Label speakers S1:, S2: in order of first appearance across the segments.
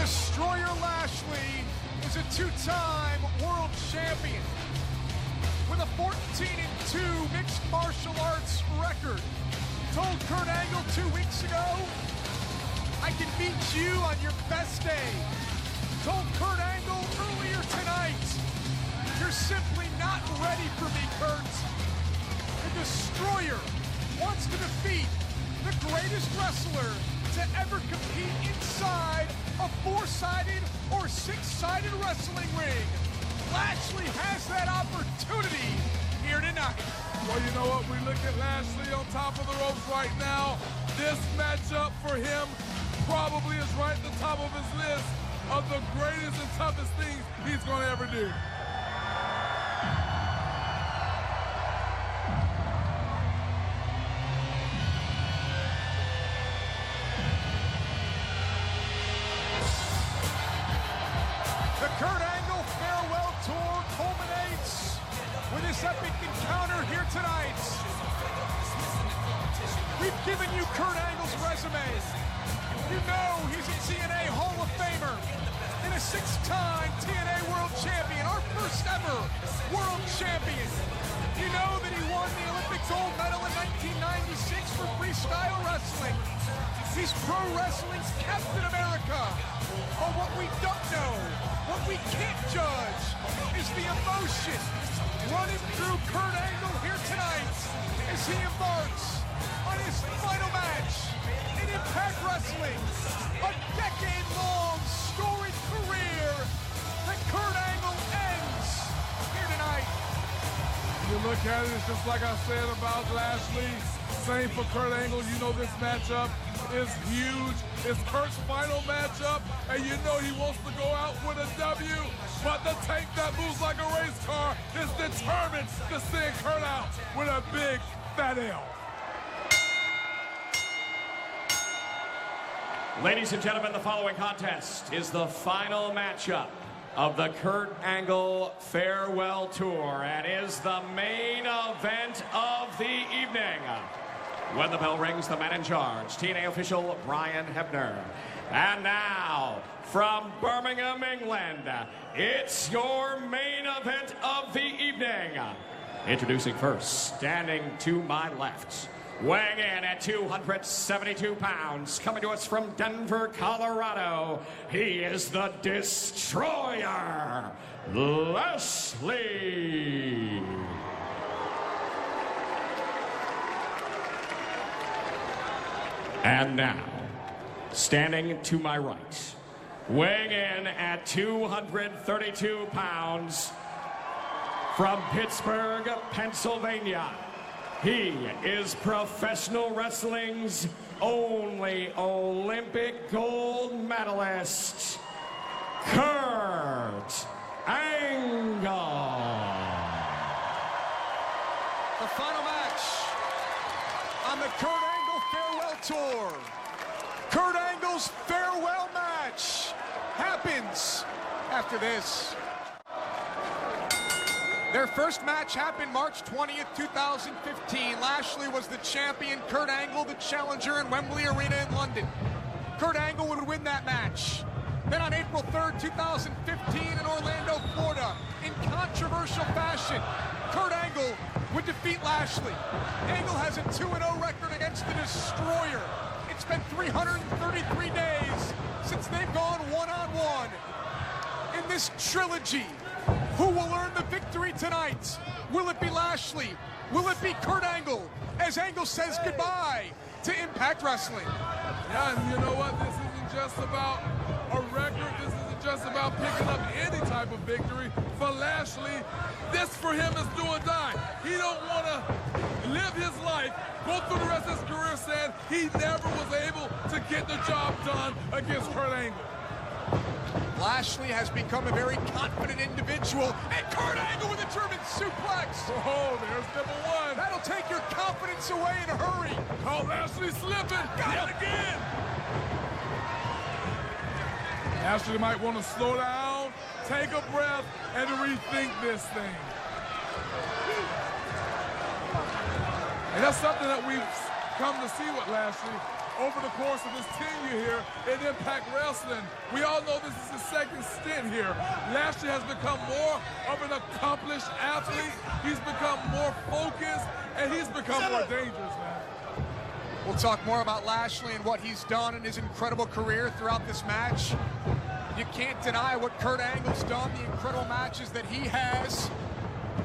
S1: Destroyer Lashley is a two-time world champion with a 14-2 mixed martial arts record. Told Kurt Angle 2 weeks ago, I can beat you on your best day. Told Kurt Angle earlier tonight, you're simply not ready for me, Kurt. The Destroyer wants to defeat the greatest wrestler to ever compete inside a four-sided or six-sided wrestling ring. Lashley has that opportunity here tonight.
S2: Well, you know what? We look at Lashley on top of the ropes right now. This matchup for him probably is right at the top of his list of the greatest and toughest things he's going to ever do.
S1: The Kurt Angle farewell tour culminates with this epic encounter here tonight. We've given you Kurt Angle's resume. You know he's a TNA Hall of Famer and a six-time TNA World Champion, our first ever World Champion. You know that he won the Olympic gold medal in 1996 for freestyle wrestling. He's pro wrestling's Captain America. But what we don't know, what we can't judge, is the emotion running through Kurt Angle here tonight as he embarks on his final match in Impact Wrestling, a decade-long storied career that Kurt Angle ends here tonight.
S2: You look at it, it's just like I said about Lashley. Same for Kurt Angle. You know this matchup is huge. It's Kurt's final matchup, and you know he wants to go out with a W. But the tank that moves like a race car is determined to send Kurt out with a big fat L.
S3: Ladies and gentlemen, the following contest is the final matchup of the Kurt Angle Farewell Tour and is the main event of the evening. When the bell rings, the man in charge, TNA official Brian Hebner. And now, from Birmingham, England, it's your main event of the evening. Introducing first, standing to my left, weighing in at 272 pounds, coming to us from Denver, Colorado, he is the Destroyer, Lashley. And now, standing to my right, weighing in at 232 pounds, from Pittsburgh, Pennsylvania, he is professional wrestling's only Olympic gold medalist, Kurt Angle.
S1: The final match on the Kurt Angle Farewell Tour. Kurt Angle's farewell match happens after this. Their first match happened March 20th, 2015. Lashley was the champion, Kurt Angle the challenger in Wembley Arena in London. Kurt Angle would win that match. Then on April 3rd, 2015 in Orlando, Florida, in controversial fashion, Kurt Angle would defeat Lashley. Angle has a 2-0 record against the Destroyer. It's been 333 days since they've gone one-on-one. In this trilogy, who will earn the victory tonight? Will it be Lashley? Will it be Kurt Angle? As Angle says goodbye to Impact Wrestling.
S2: Yeah, and you know what? This isn't just about a record. This isn't just about picking up any type of victory. For Lashley, this for him is do or die. He don't want to live his life, go through the rest of his career saying he never was able to get the job done against Kurt Angle.
S1: Lashley has become a very confident individual, and Kurt Angle with a German suplex.
S2: Oh, there's number one.
S1: That'll take your confidence away in a hurry.
S2: Oh, Lashley slipping yet again. Lashley might want to slow down, take a breath, and rethink this thing. And that's something that we've come to see with Lashley. over the course of his tenure here in Impact Wrestling. We all know this is his second stint here. Lashley has become more of an accomplished athlete. He's become more focused, and he's become more dangerous, man.
S1: We'll talk more about Lashley and what he's done in his incredible career throughout this match. You can't deny what Kurt Angle's done, the incredible matches that he has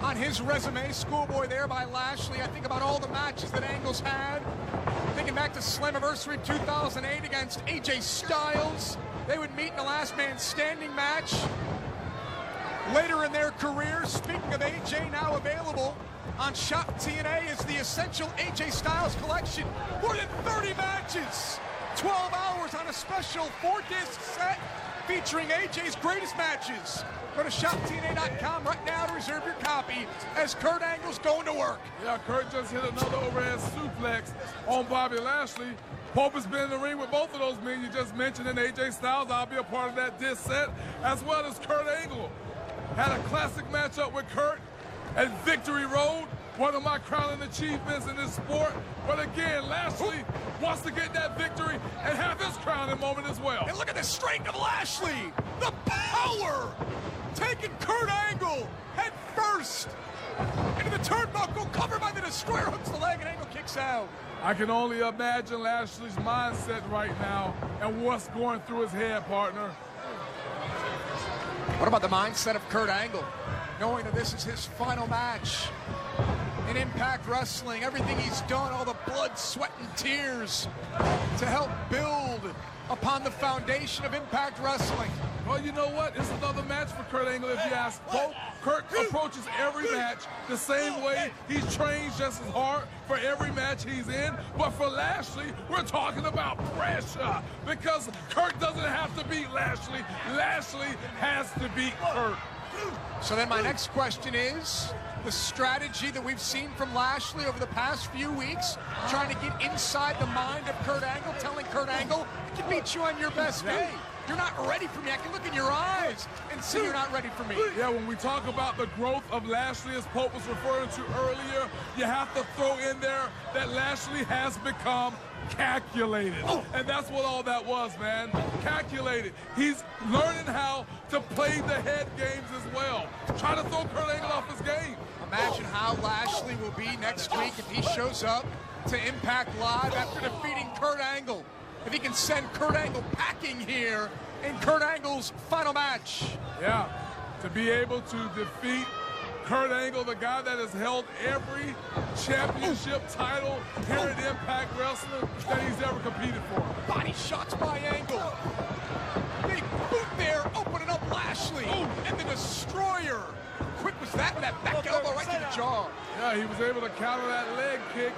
S1: on his resume. Schoolboy there by Lashley. I think about all the matches that Angle's had. Thinking back to Slammiversary 2008 against AJ Styles. They would meet in the last man standing match. Later in their career, speaking of AJ, now available on Shop TNA is the Essential AJ Styles Collection. More than 30 matches, 12 hours on a special 4-disc set featuring AJ's greatest matches. Go to ShopTNA.com right now to reserve your copy as Kurt Angle's going to work.
S2: Yeah, Kurt just hit another overhead suplex on Bobby Lashley. Pope has been in the ring with both of those men you just mentioned, and AJ Styles. I'll be a part of that disc set, as well as Kurt Angle. Had a classic matchup with Kurt at Victory Road, one of my crowning achievements in this sport. But again, Lashley wants to get that victory and have his crowning moment as well.
S1: And look at the strength of Lashley, the power, taking Kurt Angle head first into the turnbuckle, covered by the Destroyer, hooks the leg, and Angle kicks out.
S2: I can only imagine Lashley's mindset right now and what's going through his head, partner.
S1: What about the mindset of Kurt Angle, knowing that this is his final match in Impact Wrestling, everything he's done, all the blood, sweat, and tears to help build upon the foundation of Impact Wrestling?
S2: Well, you know what? It's another match for Kurt Angle, if you ask. Kurt approaches every match the same way. He trains just as hard for every match he's in. But for Lashley, we're talking about pressure, because Kurt doesn't have to beat Lashley. Lashley has to beat Kurt.
S1: So then my next question is, the strategy that we've seen from Lashley over the past few weeks, trying to get inside the mind of Kurt Angle, telling Kurt Angle, I can beat you on your best day. You're not ready for me. I can look in your eyes and see you're not ready for me.
S2: Yeah, when we talk about the growth of Lashley, as Pope was referring to earlier, you have to throw in there that Lashley has become calculated. And that's what all that was, man. Calculated. He's learning how to play the head games as well. Trying to throw Kurt Angle off his game.
S1: Imagine how Lashley will be next week if he shows up to Impact Live after defeating Kurt Angle. If he can send Kurt Angle packing here in Kurt Angle's final match.
S2: Yeah, to be able to defeat Kurt Angle, the guy that has held every championship title here at Impact Wrestling that he's ever competed for.
S1: Body shots by Angle. Big boot there, opening up Lashley. And the Destroyer. How quick was that with that back elbow right to the jaw?
S2: Yeah, he was able to counter that leg kick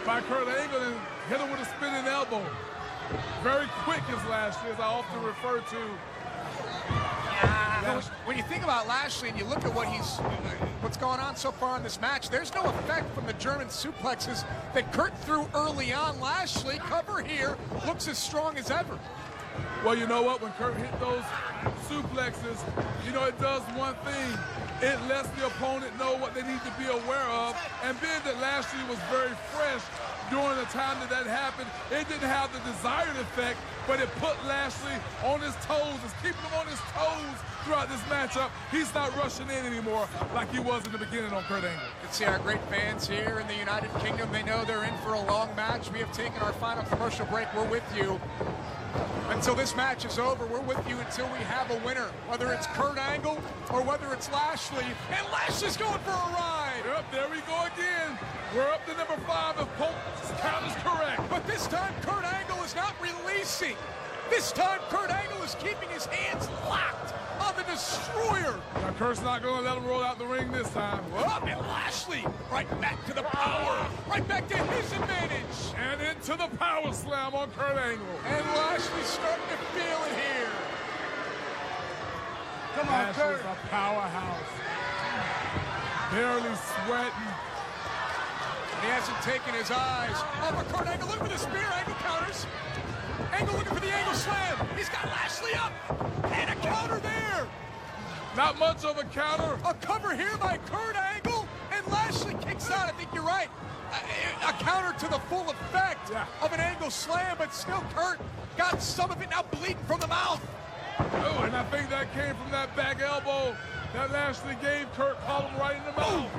S2: by Kurt Angle and hit him with a spinning elbow. Very quick is Lashley, as I often refer to.
S1: When you think about Lashley and you look at what's going on so far in this match, there's no effect from the German suplexes that Kurt threw early on. Lashley, cover here, looks as strong as ever.
S2: Well, you know what? When Kurt hit those suplexes, you know, it does one thing. It lets the opponent know what they need to be aware of. And being that Lashley was very fresh during the time that happened, it didn't have the desired effect, but it put Lashley on his toes. It's keeping him on his toes throughout this matchup. He's not rushing in anymore like he was in the beginning on Kurt Angle.
S1: You can see our great fans here in the United Kingdom. They know they're in for a long match. We have taken our final commercial break. We're with you until this match is over. We're with you until we have a winner, whether it's Kurt Angle or whether it's Lashley. And Lashley's going for a ride.
S2: Yep, there we go again. We're up to number 5 if Pope's count is correct.
S1: But this time, Kurt Angle is not releasing. This time, Kurt Angle is keeping his hands locked on the Destroyer.
S2: Now, Kurt's not going to let him roll out the ring this time.
S1: Up and Lashley right back to the power. Right back to his advantage.
S2: And into the power slam on Kurt Angle.
S1: And Lashley's starting to feel it here.
S2: Come on, Kurt. Lashley's a powerhouse. Barely sweating.
S1: He hasn't taken his eyes off of Kurt Angle. Look for the spear. Angle counters. Angle looking for the Angle slam. He's got Lashley up. And a counter there.
S2: Not much of a counter.
S1: A cover here by Kurt Angle. And Lashley kicks out. I think you're right. a counter to the full effect of an Angle slam, but still Kurt got some of it now bleeding from the mouth.
S2: Oh, and I think that came from that back elbow that Lashley gave Kurt, caught him right in the mouth.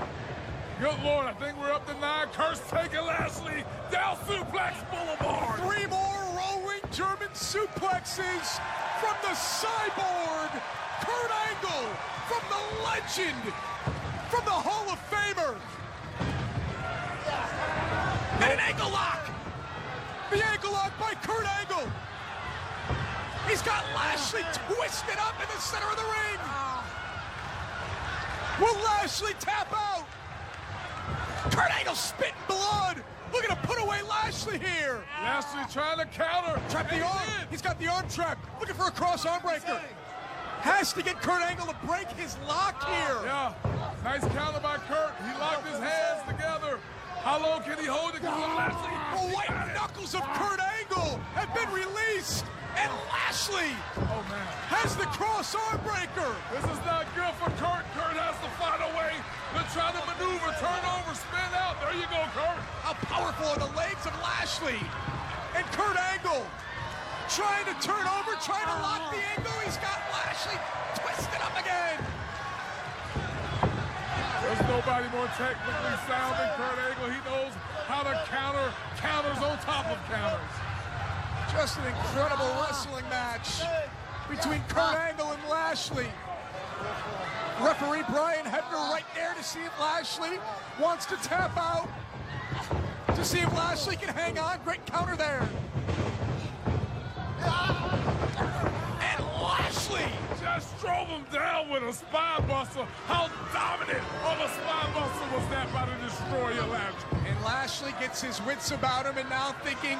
S2: Good Lord, I think we're up to 9. Kurt's taking Lashley down Suplex Boulevard.
S1: 3 more rolling German suplexes from the cyborg, Kurt Angle, from the legend, from the Hall of Famer. And an ankle lock. The ankle lock by Kurt Angle. He's got Lashley twisted up in the center of the ring. Will Lashley tap out? Kurt Angle spitting blood. Looking to put away Lashley here.
S2: Lashley trying to counter.
S1: Trap the arm. He's got the arm trap. Looking for a cross arm breaker. Has to get Kurt Angle to break his lock here.
S2: Yeah, nice counter by Kurt. He locked his hands together. How long can he hold it?
S1: The white knuckles of Kurt Angle have been released. And Lashley has the cross arm breaker.
S2: This is not good for Kurt. Kurt has to find a way to try to maneuver, turn over, spin out. There you go, Kurt.
S1: How powerful are the legs of Lashley. And Kurt Angle trying to turn over, trying to lock the angle. He's got Lashley twisted up again.
S2: There's nobody more technically sound than Kurt Angle. He knows how to counter counters on top of counters.
S1: Just an incredible wrestling match between Kurt Angle and Lashley. Referee Brian Hebner right there to see if Lashley wants to tap out, to see if Lashley can hang on. Great counter there. And Lashley
S2: just drove him down with a spine buster. How dominant of a spine buster was that by the Destroyer Lashley?
S1: And Lashley gets his wits about him and now thinking,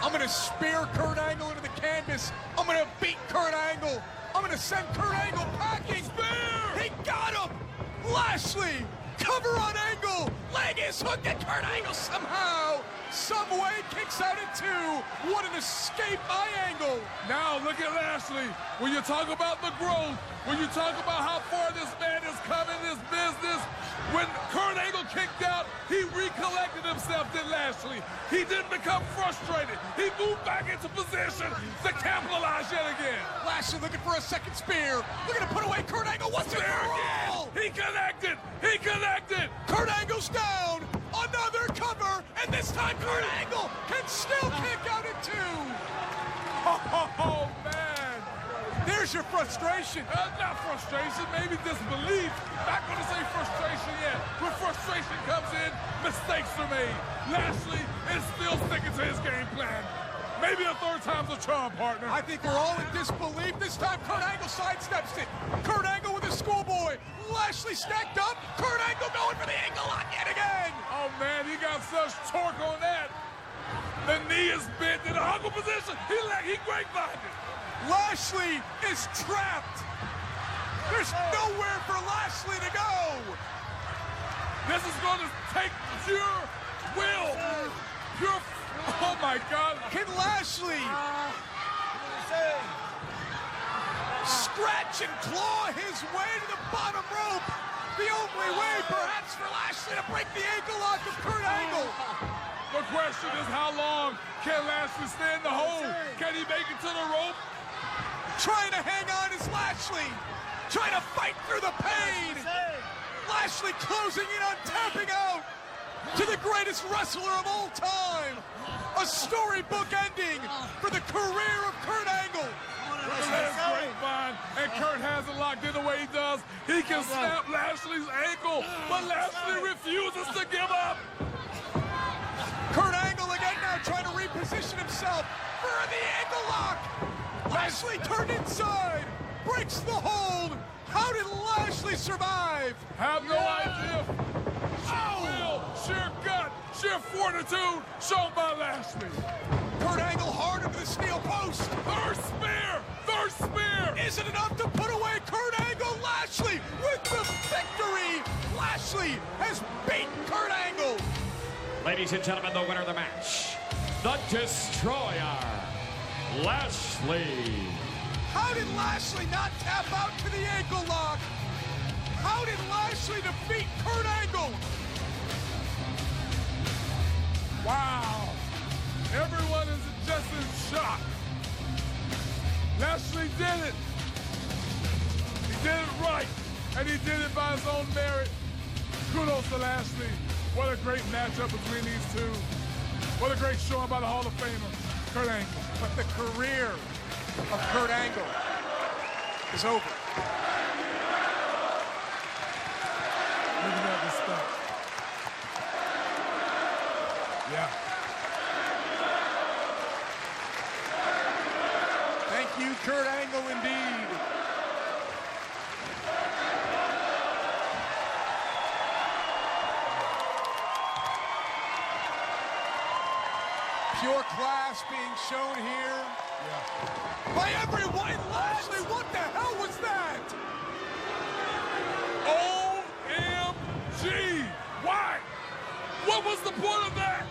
S1: I'm going to spear Kurt Angle into the canvas. I'm going to beat Kurt Angle. I'm going to send Kurt Angle packing.
S2: Spear!
S1: He got him! Lashley, cover on Angle. Leg is hooked at Kurt Angle somehow. Some way kicks out at 2. What an escape by Angle.
S2: Now look at Lashley. When you talk about the growth, when you talk about how far this man has come in this business, when Kurt Angle kicked out, he recollected himself, did Lashley. He didn't become frustrated. He moved back into position to capitalize yet again.
S1: Lashley looking for a second spear. Looking to put away Kurt Angle. What's it for?
S2: He connected. He connected.
S1: Kurt Angle's down. Another cover. And this time Kurt Angle can still kick out at 2.
S2: Oh, man.
S1: There's your frustration.
S2: Not frustration, maybe disbelief. Not going to say frustration yet. When frustration comes in, mistakes are made. Lashley is still sticking to his game plan. Maybe a third time's a charm, partner.
S1: I think we're all in disbelief. This time Kurt Angle sidesteps it. Kurt Angle with a schoolboy. Lashley stacked up. Kurt Angle going for the ankle lock yet again.
S2: Oh, man, he got such torque on that. The knee is bent in a huggle position. He grapevine it.
S1: Lashley is trapped. There's nowhere for Lashley to go.
S2: This is going to take pure will. Pure, oh my God.
S1: Can Lashley scratch and claw his way to the bottom rope? The only way perhaps for Lashley to break the ankle lock of Kurt Angle.
S2: The question is, how long can Lashley stay in the hole? Can he make it to the rope?
S1: Trying to hang on is Lashley. Trying to fight through the pain. Lashley closing in on tapping out to the greatest wrestler of all time. A storybook ending for the career of Kurt Angle.
S2: Grapevine, and Kurt has it locked in the way he does. He can snap Lashley's ankle, but Lashley refuses to give up.
S1: Kurt Angle again now trying to reposition himself for the ankle lock. Lashley turned inside, breaks the hold. How did Lashley survive?
S2: Have no idea. Sheer will, sheer gut, sheer fortitude shown by Lashley.
S1: Kurt Angle hard into the steel post.
S2: Third spear, third spear.
S1: Is it enough to put away Kurt Angle? Lashley with the victory. Lashley has beaten Kurt Angle.
S3: Ladies and gentlemen, the winner of the match, the Destroyer, Lashley.
S1: How did Lashley not tap out to the ankle lock? How did Lashley defeat Kurt Angle?
S2: Wow. Everyone is just in shock. Lashley did it. He did it right, and he did it by his own merit. Kudos to Lashley. What a great matchup between these two. What a great showing by the Hall of Famer, Kurt Angle.
S1: But the career of Kurt Angle is over.
S2: Look at that respect. Yeah.
S1: Thank you, Kurt Angle, indeed. Pure class being shown here by everyone. Lashley, what the hell was that?
S2: OMG! Why? What was the point of that?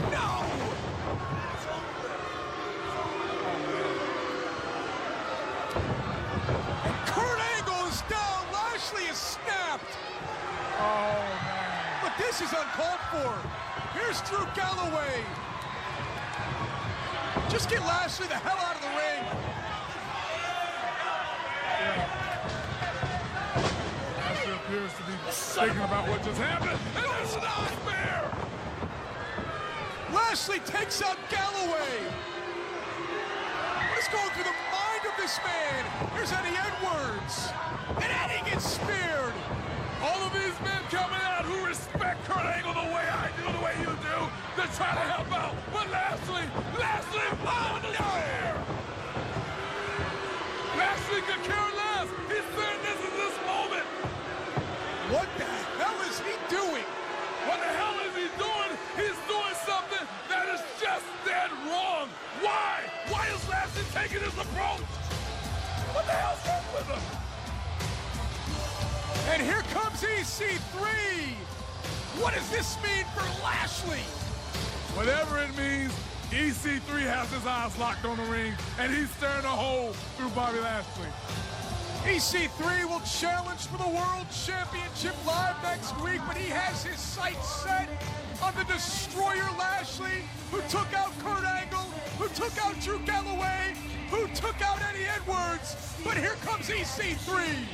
S1: No! And Kurt Angle is down. Lashley is snapped.
S2: Oh, man.
S1: But this is uncalled for. Here's Drew Galloway. Just get Lashley the hell out of the ring.
S2: Lashley appears to be thinking about what just happened, and that's not fair.
S1: Lashley takes out Galloway. What is going through the mind of this man? Here's Eddie Edwards. And Eddie gets speared.
S2: All of these men coming out who respect Kurt Angle the way I do, the way you do, they're trying to help out. But Lashley, oh no! Lashley could care less. He's saying this is his moment.
S1: What the hell is he doing?
S2: What the hell is he doing? He's doing something that is just dead wrong. Why? Why is Lashley taking this approach? What the hell's wrong with him?
S1: And here comes EC3. What does this mean for Lashley?
S2: Whatever it means, EC3 has his eyes locked on the ring, and he's staring a hole through Bobby Lashley.
S1: EC3 will challenge for the World Championship live next week, but he has his sights set on the Destroyer Lashley, who took out Kurt Angle, who took out Drew Galloway, who took out Eddie Edwards. But here comes EC3.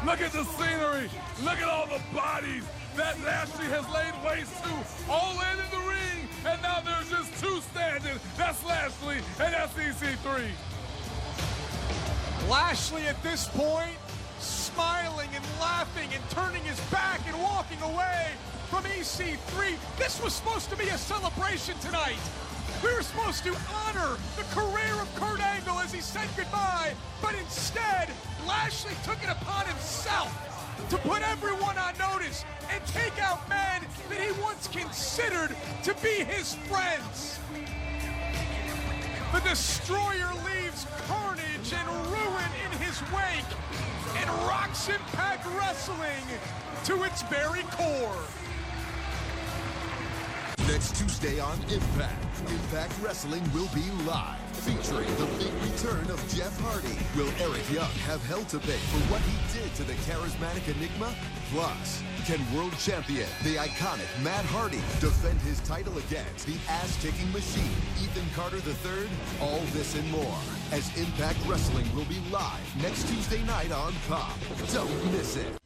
S2: Look at the scenery. Look at all the bodies that Lashley has laid waste to, all in the ring, and now there's just two standing. That's Lashley, and that's EC3.
S1: Lashley at this point, smiling and laughing and turning his back and walking away from EC3. This was supposed to be a celebration tonight. We were supposed to honor the career of Kurt Angle as he said goodbye, but instead, Lashley took it upon himself to put everyone on notice and take out men that he once considered to be his friends. The Destroyer leaves carnage and ruin in his wake and rocks Impact Wrestling to its very core.
S4: Next Tuesday on Impact Wrestling will be live, featuring the big return of Jeff Hardy. Will Eric Young have hell to pay for what he did to the charismatic Enigma? Plus, can world champion, the iconic Matt Hardy, defend his title against the ass-kicking machine, Ethan Carter III? All this and more, as Impact Wrestling will be live next Tuesday night on Pop. Don't miss it.